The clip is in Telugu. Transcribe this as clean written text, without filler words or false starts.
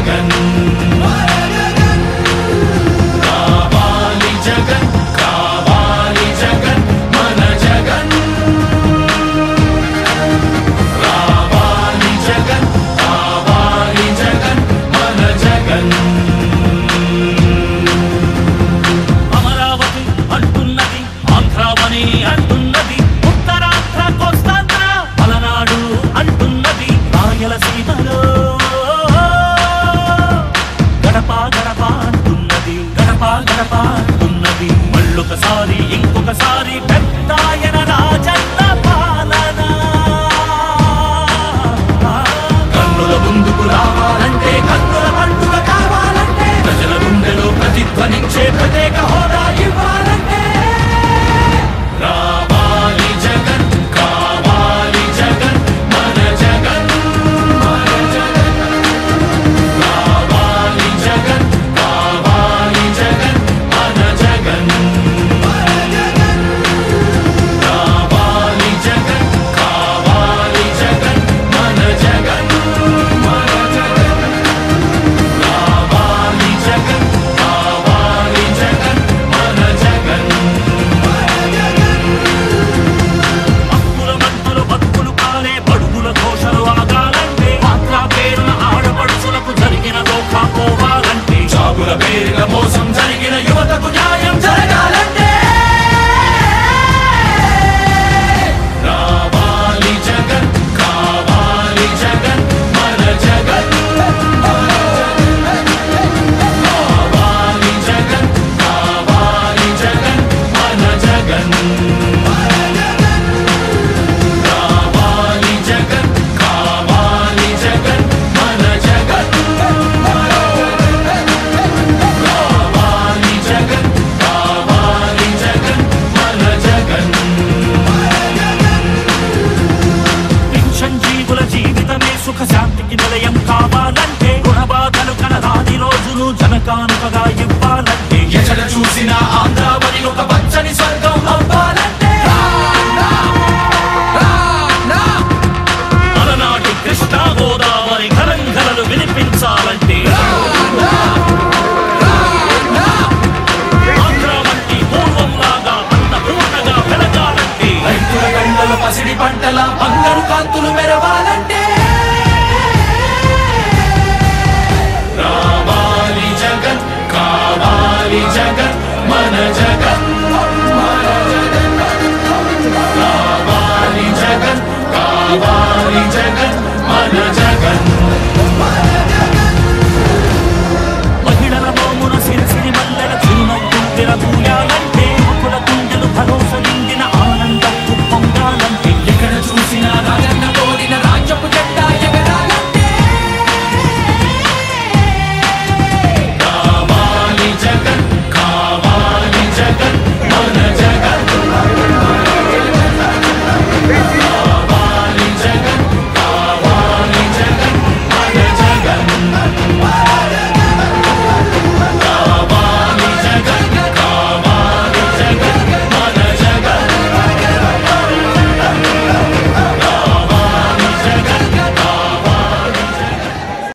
జగన్ కావాలి జగన్ కావాలి జగన్ మన జగన్ రావాలి జగన్ కావాలి జగన్ మన జగన్ అమరావతి అంటున్నది ఆంధ్రావని అంటున్నది ఉత్తరాంధ్ర కోస్తాంధ్ర పలనాడు అంటున్నది రాయలసీమలో గడప గడప అంటున్నది గడప గడప అంటున్నది మళ్ళొకసారి ఇంకొకసారి పెద్దాయన రాజన్న పాలన కన్నుల ముందుకు రావాలంటే కన్నుల పండుగ కావాలంటే ప్రజల గుండెలో ప్రతిధ్వనించే ప్రత్యేక హోదా ఇవ్వాలంటే రావాలి జగన్ కావాలి జగన్ మన జగన్ మన జగన్ రావాలి జగన్ కావాలి జగన్ మన జగన్ రావాలి జగన్ కావాలి జగన్ మన జగన్ మన జగన్ రావాలి జగన్ కావాలి జగన్ మన జగన్ హక్కుల మంటలు బతుకులు కాలే బడుగుల ఘోషలు ఆగాలంటే మాత్రా పేరున ఆడపడుచులకు జరిగిన దోఖా పోవాలంటే జాబుల పేరున మోసం జరిగిన యువతకు న్యాయం జరగాలంటే రావాలి జగన్ కావాలి జగన్ మన జగన్ కావాలి జగన్ కావాలి జగన్ మన జగన్ రావాలి జగన్ కావాలి జగన్ మన జగన్ రావాలి జగన్ కావాలి జగన్ మన జగన్ పింఛన్ జీవుల జీవితమే సుఖ శాంతికి నిలయం కావాలంటే రుణబాధలు కనరాని రోజులు జనకానుకగా ఇవ్వాలంటే ఎక్కడ చూసినా ఆంధ్రావని ఒక పచ్చని స్వర్గం అవ్వాలంటే అలనాటి కృష్ణా గోదావరి కలంకలలు వినిపించాలంటే ఆంధ్ర వంటి పూర్వంలాగా అన్నపూర్ణగా పెరగాలంటే రైతుల కళ్ళలో పసిడి పంటల బంగారు కాంతులు మెరవాలంటే రావాలి జగన్ కావాలి జగన్ మన జగన్ మన జగన్ రావాలి జగన్ కావాలి జగన్ మన జగన్